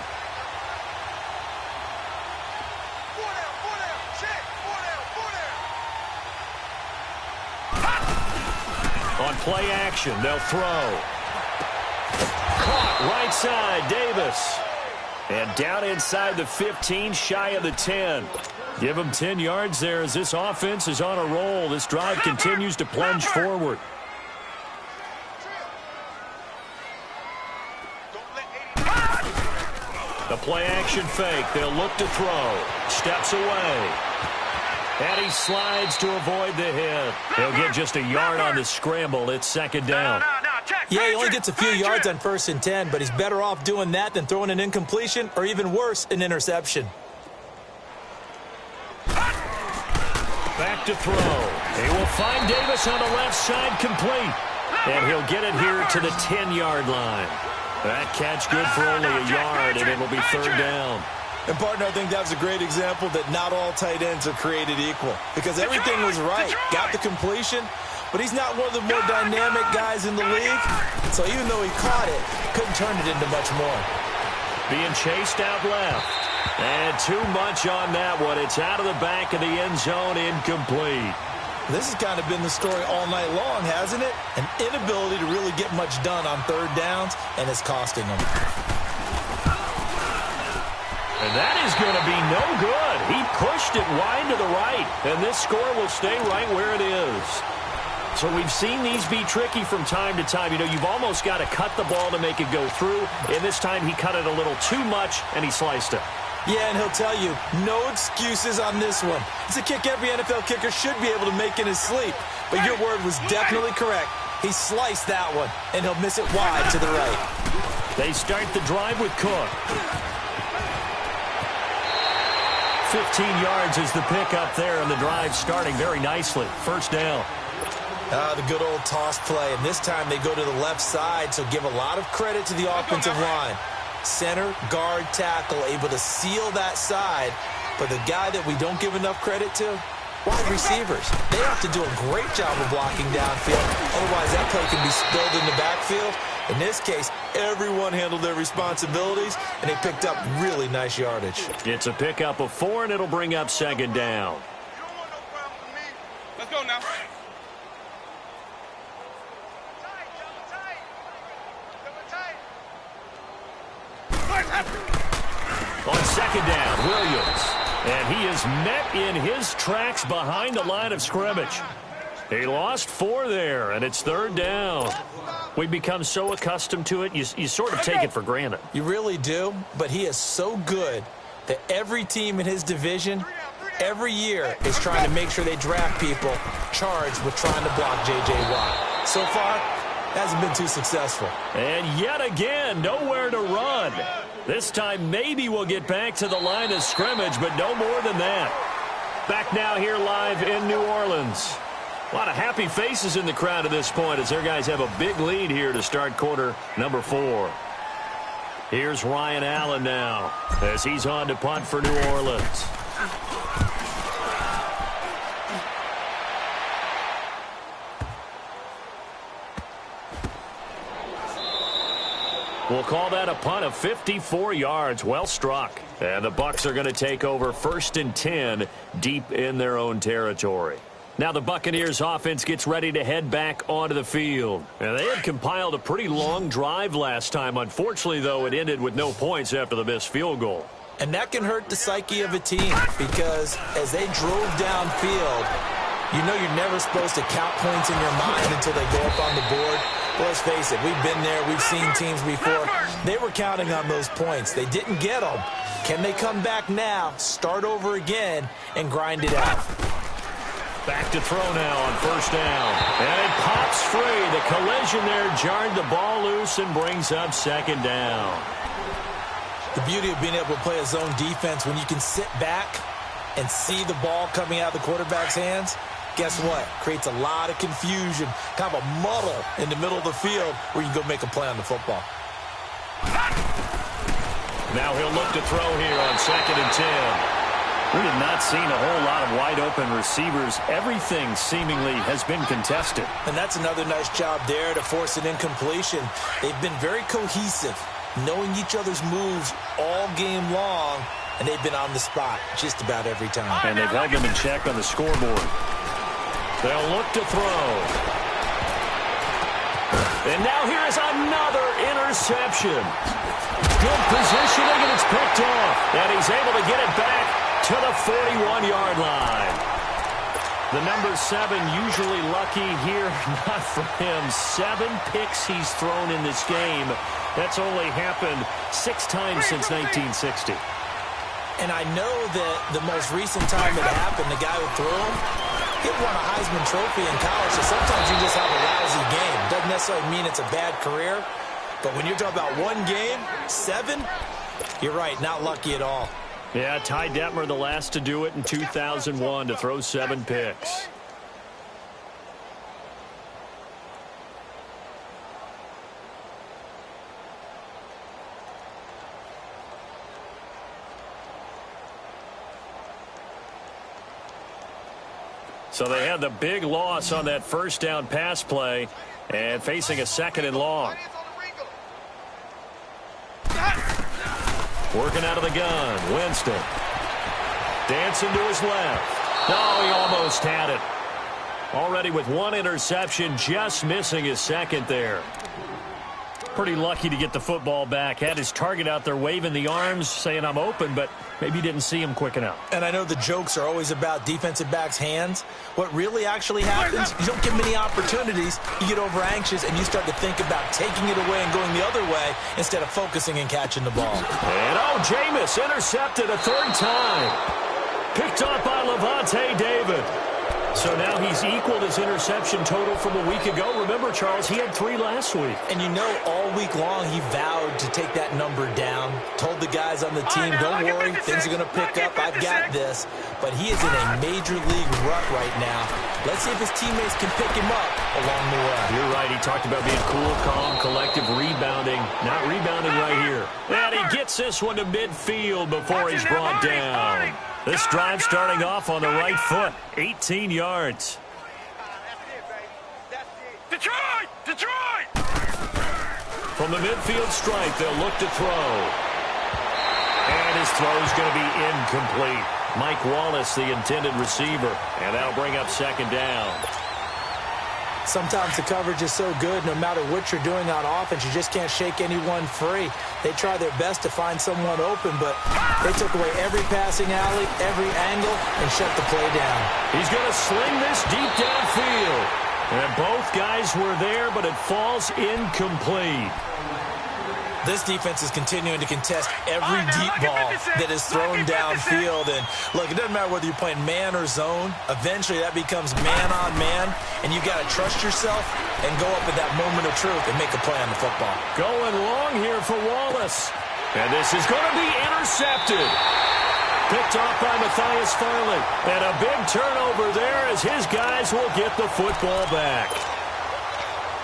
On play action, they'll throw. Caught right side, Davis. And down inside the 15, shy of the 10. Give them 10 yards there as this offense is on a roll. This drive continues to plunge forward. The play action fake. They'll look to throw. Steps away. And he slides to avoid the hit. He'll get just a yard on the scramble. It's second down. Yeah, he only gets a few yards on 1st and 10, but he's better off doing that than throwing an incompletion or even worse, an interception. Back to throw. He will find Davis on the left side complete. And he'll get it here to the 10-yard line. That catch good for only a yard, and it'll be third down. And, partner, I think that was a great example that not all tight ends are created equal. Because everything was right. Got the completion, but he's not one of the more dynamic guys in the league. So even though he caught it, couldn't turn it into much more. Being chased out left. And too much on that one. It's out of the back of the end zone, incomplete. This has kind of been the story all night long, hasn't it? An inability to really get much done on third downs, and it's costing them. And that is going to be no good. He pushed it wide to the right, and this score will stay right where it is. So we've seen these be tricky from time to time. You know, you've almost got to cut the ball to make it go through, and this time he cut it a little too much, and he sliced it. Yeah, and he'll tell you, no excuses on this one. It's a kick every NFL kicker should be able to make in his sleep. But your word was definitely correct. He sliced that one, and he'll miss it wide to the right. They start the drive with Cook. 15 yards is the pickup there, and the drive starting very nicely. First down. The good old toss play, and this time they go to the left side, so give a lot of credit to the offensive line. Center, guard, tackle, able to seal that side. But the guy that we don't give enough credit to, wide receivers. They have to do a great job of blocking downfield. Otherwise, that play can be spilled in the backfield. In this case, everyone handled their responsibilities, and they picked up really nice yardage. It's a pickup of 4, and it'll bring up second down. Let's go now. On second down, Williams. And he is met in his tracks behind the line of scrimmage. He lost 4 there, and it's third down. We've become so accustomed to it, you sort of take it for granted. You really do, but he is so good that every team in his division, every year, is trying to make sure they draft people charged with trying to block J.J. Watt. So far, hasn't been too successful. And yet again, nowhere to run. This time, maybe we'll get back to the line of scrimmage, but no more than that. Back now here live in New Orleans. A lot of happy faces in the crowd at this point as their guys have a big lead here to start quarter number 4. Here's Ryan Allen now as he's on to punt for New Orleans. We'll call that a punt of 54 yards. Well struck. And the Bucs are going to take over 1st and 10 deep in their own territory. Now the Buccaneers offense gets ready to head back onto the field. And they had compiled a pretty long drive last time. Unfortunately, though, it ended with no points after the missed field goal. And that can hurt the psyche of a team because as they drove downfield, you know you're never supposed to count points in your mind until they go up on the board. Well, let's face it, we've been there. We've seen teams before. They were counting on those points. They didn't get them. Can they come back now, start over again, and grind it out? Back to throw now on first down. And it pops free. The collision there jarred the ball loose and brings up second down. The beauty of being able to play a zone defense when you can sit back and see the ball coming out of the quarterback's hands, guess what? Creates a lot of confusion, kind of a muddle in the middle of the field where you can go make a play on the football. Now he'll look to throw here on 2nd and 10. We have not seen a whole lot of wide-open receivers. Everything seemingly has been contested. And that's another nice job there to force an incompletion. They've been very cohesive, knowing each other's moves all game long, and they've been on the spot just about every time. And they've held them in check on the scoreboard. They'll look to throw. And now here is another interception. Good positioning, and it's picked off. And he's able to get it back to the 41-yard line. The number 7 usually lucky here, not for him. 7 picks he's thrown in this game. That's only happened 6 times since 1960. And I know that the most recent time it happened, the guy who threw him, he won a Heisman Trophy in college, so sometimes you just have a lousy game. Doesn't necessarily mean it's a bad career, but when you're talking about one game, 7, you're right, not lucky at all. Yeah, Ty Detmer, the last to do it in 2001, to throw 7 picks. So they had the big loss on that first down pass play and facing a 2nd and long. Working out of the gun, Winston. Dancing to his left. No, he almost had it. Already with 1 interception, just missing his 2nd there. Pretty lucky to get the football back. Had his target out there waving the arms, saying I'm open, but maybe didn't see him quick enough. And I know the jokes are always about defensive backs' hands. What really actually happens, you don't get many opportunities. You get over anxious, and you start to think about taking it away and going the other way instead of focusing and catching the ball. And Jameis intercepted a 3rd time. Picked up by Levante David. So now he's equaled his interception total from a week ago. Remember, Charles, he had 3 last week. And you know, all week long he vowed to take that number down. Told the guys on the team, don't worry, things are going to pick up. I've got this. But he is in a major league rut right now. Let's see if his teammates can pick him up along the way. You're right. He talked about being cool, calm, collective, rebounding. Not rebounding right here. And he gets this one to midfield before he's brought down. This drive starting off on the right foot, 18 yards. Detroit! Detroit! From the midfield stripe, they'll look to throw. And his throw's going to be incomplete. Mike Wallace, the intended receiver. And that'll bring up 2nd down. Sometimes the coverage is so good, no matter what you're doing on offense, you just can't shake anyone free. They try their best to find someone open, but they took away every passing alley, every angle, and shut the play down. He's going to sling this deep downfield. And both guys were there, but it falls incomplete. This defense is continuing to contest every deep ball that is thrown downfield. And, look, it doesn't matter whether you're playing man or zone. Eventually, that becomes man-on-man, and you got to trust yourself and go up at that moment of truth and make a play on the football. Going long here for Wallace. And this is going to be intercepted. Picked off by Matthias Farley. And a big turnover there as his guys will get the football back.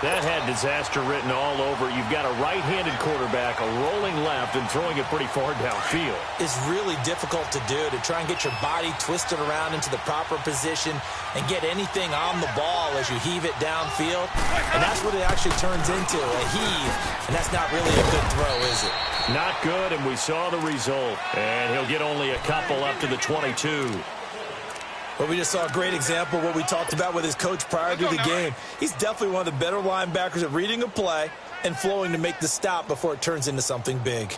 That had disaster written all over. You've got a right-handed quarterback, a rolling left, and throwing it pretty far downfield. It's really difficult to do, to try and get your body twisted around into the proper position and get anything on the ball as you heave it downfield. And that's what it actually turns into, a heave. And that's not really a good throw, is it? Not good, and we saw the result. And he'll get only a couple up to the 22. But we just saw a great example of what we talked about with his coach prior to the game. He's definitely one of the better linebackers at reading a play and flowing to make the stop before it turns into something big.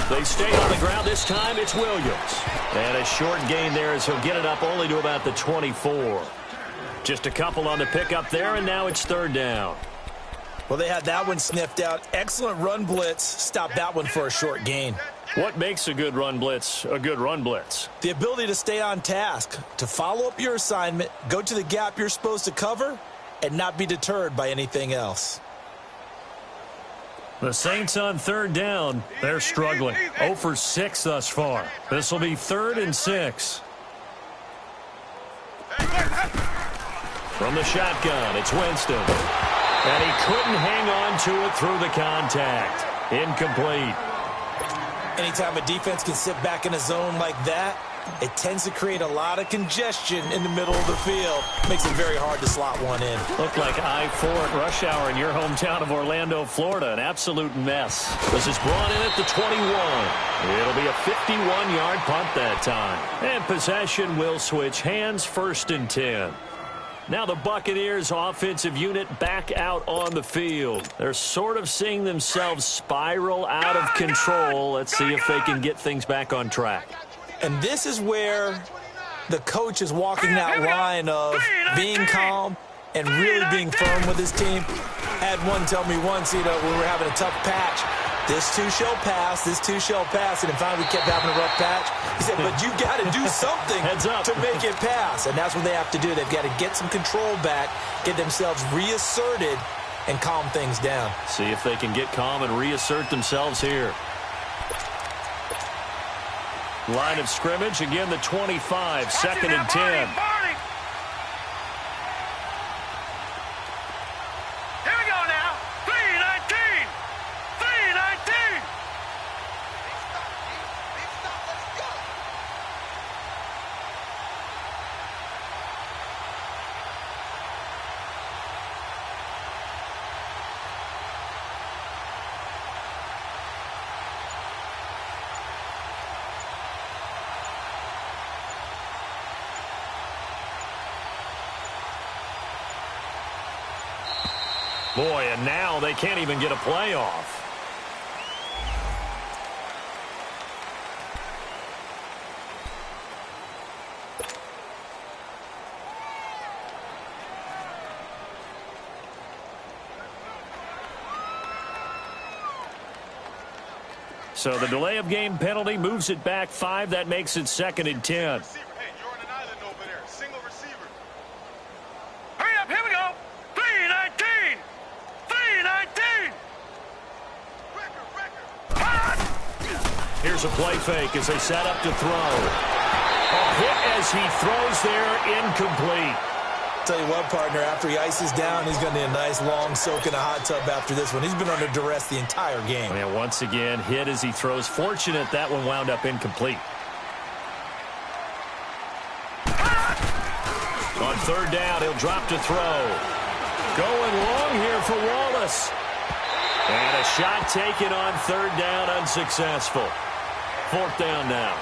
They stay on the ground. This time it's Williams. And a short gain there as he'll get it up only to about the 24. Just a couple on the pickup there, and now it's third down. Well, they had that one sniffed out. Excellent run blitz. Stop that one for a short gain. What makes a good run blitz a good run blitz? The ability to stay on task, to follow up your assignment, go to the gap you're supposed to cover, and not be deterred by anything else. The Saints on third down. They're struggling. 0 for 6 thus far. This will be 3rd and 6. From the shotgun, it's Winston. And he couldn't hang on to it through the contact. Incomplete. Anytime a defense can sit back in a zone like that, it tends to create a lot of congestion in the middle of the field. Makes it very hard to slot one in. Looked like I-4 at rush hour in your hometown of Orlando, Florida. An absolute mess. This is brought in at the 21. It'll be a 51-yard punt that time. And possession will switch hands, 1st and 10. Now the Buccaneers offensive unit back out on the field. They're sort of seeing themselves spiral out of control. Let's see if they can get things back on track. And this is where the coach is walking that line of being calm and really being firm with his team. I had one tell me once, when we were having a tough patch, this too shall pass, this too shall pass, and finally we kept having a rough patch. He said, but you got to do something to make it pass, and that's what they have to do. They've got to get some control back, get themselves reasserted, and calm things down. See if they can get calm and reassert themselves here. Line of scrimmage, again the 25, 2nd and 10. Boy, and now they can't even get a playoff. So the delay of game penalty moves it back 5. That makes it 2nd and 10. Here's a play fake as they set up to throw. A hit as he throws there, incomplete. Tell you what, partner, after he ices down, he's going to need a nice long soak in a hot tub after this one. He's been under duress the entire game. And once again, hit as he throws. Fortunate that one wound up incomplete. On third down, he'll drop to throw. Going long here for Wallace. And a shot taken on third down, unsuccessful. 4th down now.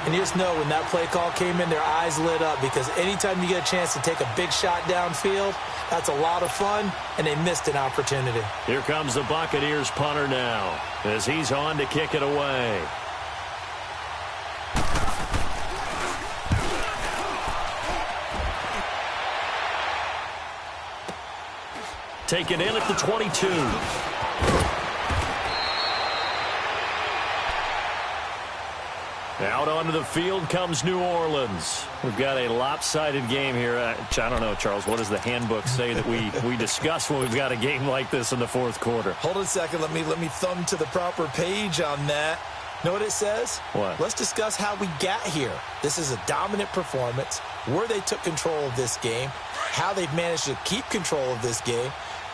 And you just know when that play call came in, their eyes lit up, because anytime you get a chance to take a big shot downfield, that's a lot of fun, and they missed an opportunity. Here comes the Buccaneers punter now as he's on to kick it away. Taken in at the 22. Out onto the field comes New Orleans. We've got a lopsided game here. I don't know, Charles, what does the handbook say that we discuss when we've got a game like this in the 4th quarter? Hold on a second. Let me thumb to the proper page on that. Know what it says? What? Let's discuss how we got here. This is a dominant performance, where they took control of this game, how they've managed to keep control of this game,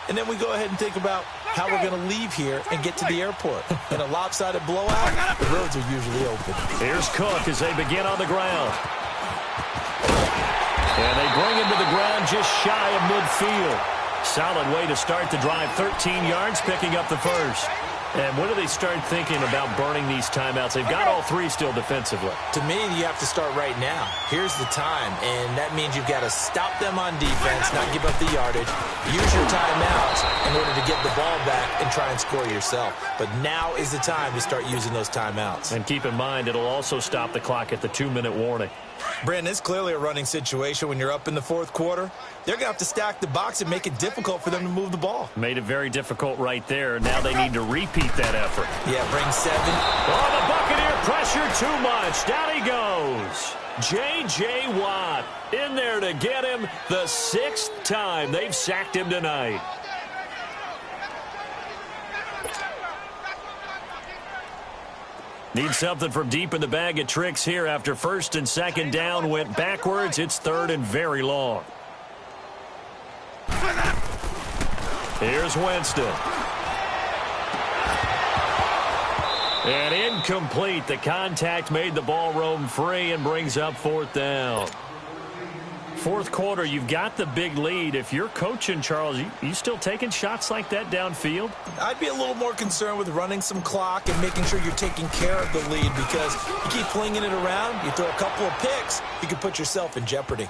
and then we go ahead and think about how we're going to leave here and get to the airport. In a lopsided blowout, the roads are usually open. Here's Cook as they begin on the ground. And they bring him to the ground just shy of midfield. Solid way to start the drive. 13 yards, picking up the first. And when do they start thinking about burning these timeouts? They've got all three still defensively. To me, you have to start right now. Here's the time, and that means you've got to stop them on defense, not give up the yardage. Use your timeouts in order to get the ball back and try and score yourself. But now is the time to start using those timeouts. And keep in mind, it'll also stop the clock at the 2-minute warning. Brandon, it's clearly a running situation when you're up in the fourth quarter. They're going to have to stack the box and make it difficult for them to move the ball. Made it very difficult right there. Now they need to repeat that effort. Yeah, bring 7. Oh, the Buccaneer pressure too much. Down he goes. J.J. Watt in there to get him the 6th time they've sacked him tonight. Need something from deep in the bag of tricks here after first and second down went backwards. It's third and very long. Here's Winston. And incomplete. The contact made the ball roam free and brings up fourth down. Fourth quarter, you've got the big lead. If you're coaching, Charles, you still taking shots like that downfield? I'd be a little more concerned with running some clock and making sure you're taking care of the lead, because you keep flinging it around, you throw a couple of picks, you can put yourself in jeopardy.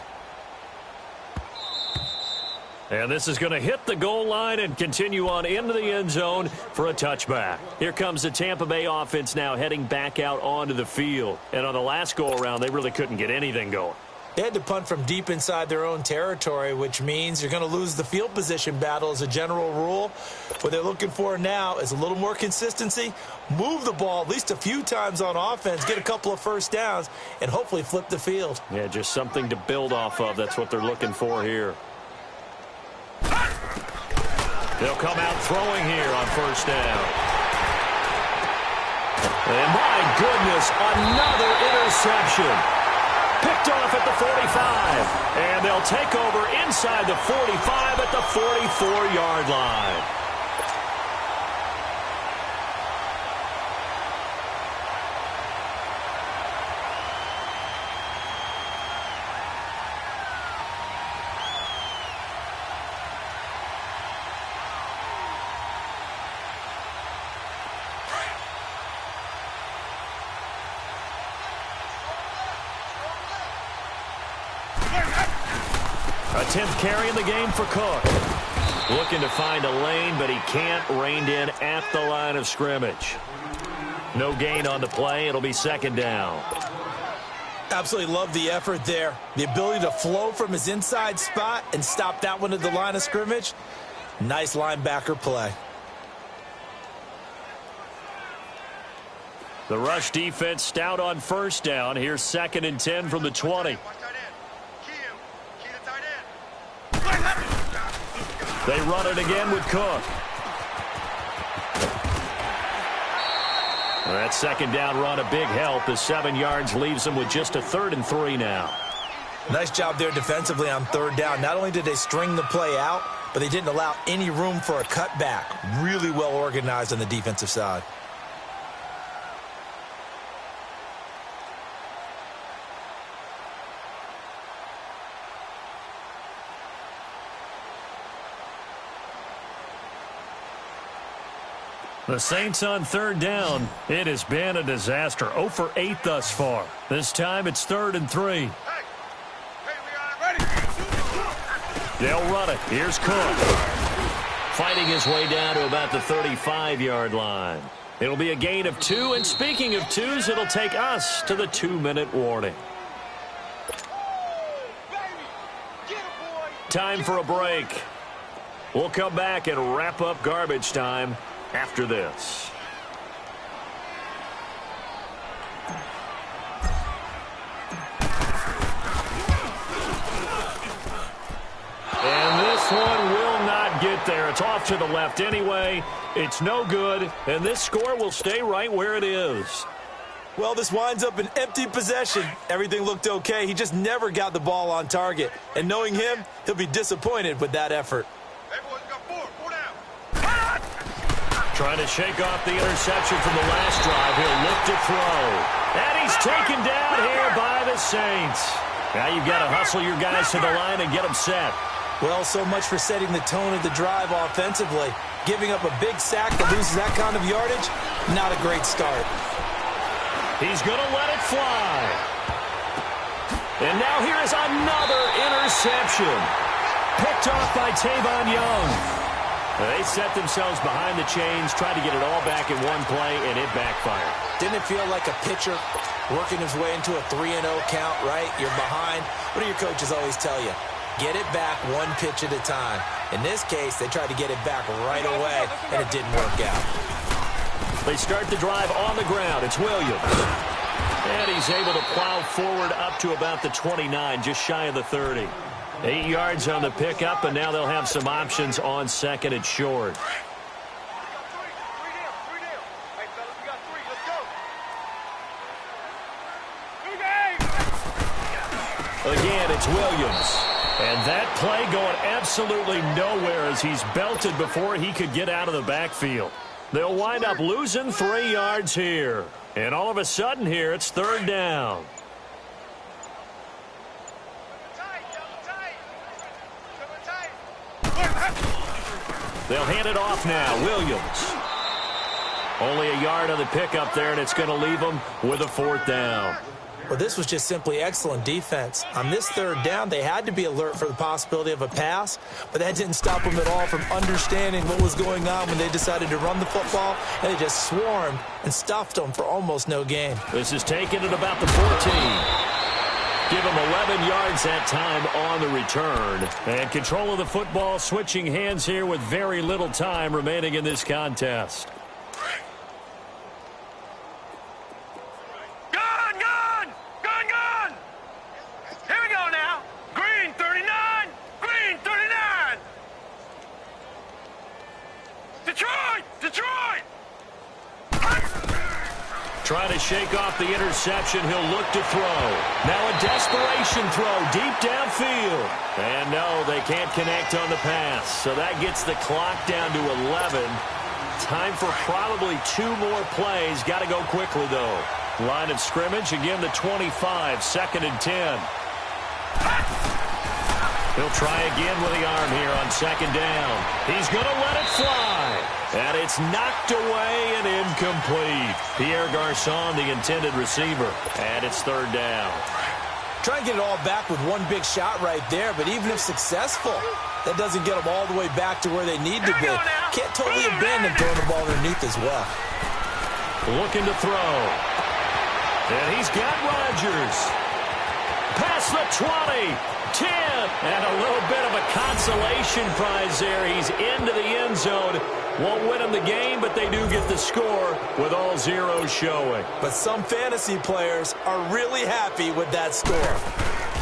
And this is going to hit the goal line and continue on into the end zone for a touchback. Here comes the Tampa Bay offense now heading back out onto the field. And on the last go-around, they really couldn't get anything going. They had to punt from deep inside their own territory, which means you're going to lose the field position battle as a general rule. What they're looking for now is a little more consistency, move the ball at least a few times on offense, get a couple of first downs, and hopefully flip the field. Yeah, just something to build off of. That's what they're looking for here. They'll come out throwing here on first down. And my goodness, another interception. Picked off at the 45. And they'll take over inside the 45 at the 44-yard line. A 10th carry in the game for Cook. Looking to find a lane, but he can't. Reined in at the line of scrimmage. No gain on the play. It'll be second down. Absolutely love the effort there. The ability to flow from his inside spot and stop that one at the line of scrimmage. Nice linebacker play. The rush defense stout on first down. Here's 2nd and 10 from the 20. They run it again with Cook. That second down run, a big help. As 7 yards leaves them with just a 3rd and 3 now. Nice job there defensively on third down. Not only did they string the play out, but they didn't allow any room for a cutback. Really well organized on the defensive side. The Saints on third down. It has been a disaster. 0 for 8 thus far. This time it's 3rd and 3. They'll run it. Here's Cook. Fighting his way down to about the 35-yard line. It'll be a gain of 2. And speaking of 2s, it'll take us to the 2-minute warning. Time for a break. We'll come back and wrap up garbage time after this. And this one will not get there. It's off to the left anyway. It's no good, and this score will stay right where it is. Well, this winds up an empty possession. Everything looked okay. He just never got the ball on target. And knowing him, he'll be disappointed with that effort. Trying to shake off the interception from the last drive. He'll look to throw. And he's taken down here by the Saints. Now you've got to hustle your guys to the line and get them set. Well, so much for setting the tone of the drive offensively. Giving up a big sack that loses that kind of yardage, not a great start. He's going to let it fly. And now here is another interception. Picked off by Tavon Young. They set themselves behind the chains, tried to get it all back in one play, and it backfired. Didn't it feel like a pitcher working his way into a 3-0 count, right? You're behind. What do your coaches always tell you? Get it back one pitch at a time. In this case, they tried to get it back right away, and it didn't work out. They start the drive on the ground. It's Williams. And he's able to plow forward up to about the 29, just shy of the 30. 8 yards on the pickup, and now they'll have some options on second and short. Again, it's Williams. And that play going absolutely nowhere as he's belted before he could get out of the backfield. They'll wind up losing 3 yards here. And all of a sudden here, it's third down. They'll hand it off now. Williams. Only a yard on the pickup there, and it's going to leave them with a fourth down. Well, this was just simply excellent defense. On this third down, they had to be alert for the possibility of a pass, but that didn't stop them at all from understanding what was going on when they decided to run the football, and they just swarmed and stuffed them for almost no gain. This is taken at about the 14. Give them 11 yards that time on the return. And control of the football switching hands here with very little time remaining in this contest. Detroit! Trying to shake off the interception. He'll look to throw. Now a desperation throw deep downfield. And no, they can't connect on the pass. So that gets the clock down to 11. Time for probably 2 more plays. Got to go quickly, though. Line of scrimmage, again the 25, second and 10. He'll try again with the arm here on second down. He's going to let it fly. And it's knocked away and incomplete. Pierre Garçon, the intended receiver. And it's third down. Try and get it all back with one big shot right there, but even if successful, that doesn't get them all the way back to where they need to be. Can't totally abandon throwing the ball underneath as well. Looking to throw. And he's got Rodgers. Past the 20. 10, and a little bit of a consolation prize there. He's into the end zone. Won't win him the game, but they do get the score with all zeros showing. But some fantasy players are really happy with that score.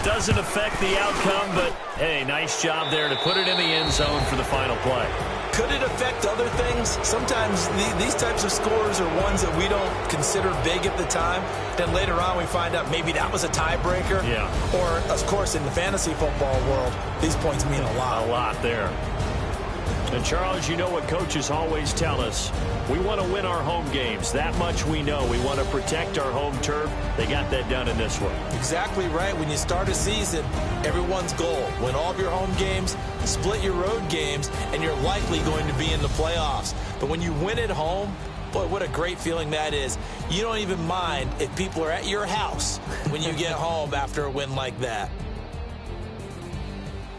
Doesn't affect the outcome, but, hey, nice job there to put it in the end zone for the final play. Could it affect other things? Sometimes these types of scores are ones that we don't consider big at the time. Then later on we find out maybe that was a tiebreaker. Yeah. Or, of course, in the fantasy football world, these points mean a lot. A lot there. And, Charles, you know what coaches always tell us. We want to win our home games. That much we know. We want to protect our home turf. They got that done in this one. Exactly right. When you start a season, everyone's goal, win all of your home games, split your road games, and you're likely going to be in the playoffs. But when you win at home, boy, what a great feeling that is. You don't even mind if people are at your house when you get home after a win like that.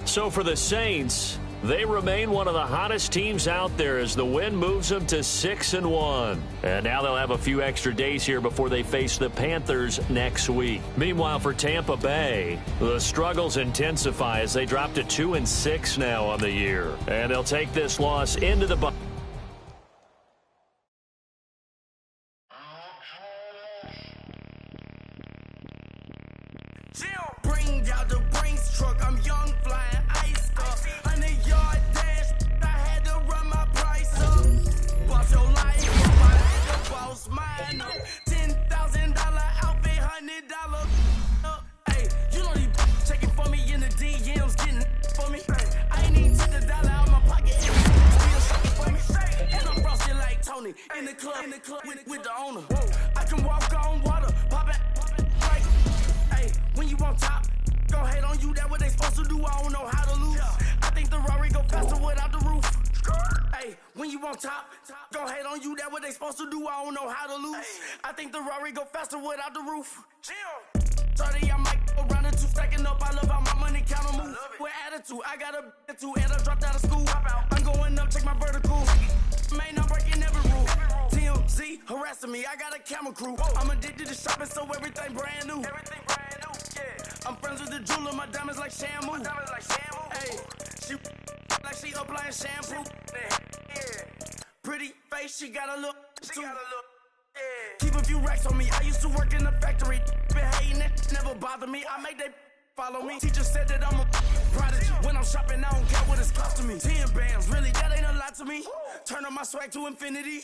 So for the Saints, they remain one of the hottest teams out there as the win moves them to 6-1. And now they'll have a few extra days here before they face the Panthers next week. Meanwhile, for Tampa Bay, the struggles intensify as they drop to 2-6 now on the year. And they'll take this loss into the Bring out the Brinks truck, I'm young, flying ice up. 100-yard dash, I had to run my price up. Boss your life up, I had to boss mine up. $10,000 outfit, $100 up. Hey, you know these checking for me in the DMs, getting for me. I ain't even took the dollar out my pocket, still shopping for me. And I'm frosted like Tony, in the club with the owner. I can walk on water, pop it like, hey, when you on top. Gon' hate on you, that what they supposed to do, I don't know how to lose. I Rari go faster without the roof. Hey, when you on top, gon' hate on you, that what they supposed to do, I don't know how to lose. I think the Rari go faster without the roof. 30, I might go round and two, stacking up, I love how my money counter move. With attitude, I got a attitude, and I dropped out of school. I'm going up, check my vertical. Man, I'm breaking every rule. TMZ harassing me, I got a camera crew. I'm addicted to shopping, so everything brand new. I'm friends with the jeweler, my diamonds like Shamu. Hey, she like she applying shampoo. Pretty face, she got a look. Keep a few racks on me. I used to work in the factory. Been hating it, never bother me. I make they follow me. Teacher said that I'm a prodigy. When I'm shopping, I don't care what it's costing me. 10 bands, really, that ain't a lot to me. Turn up my swag to infinity.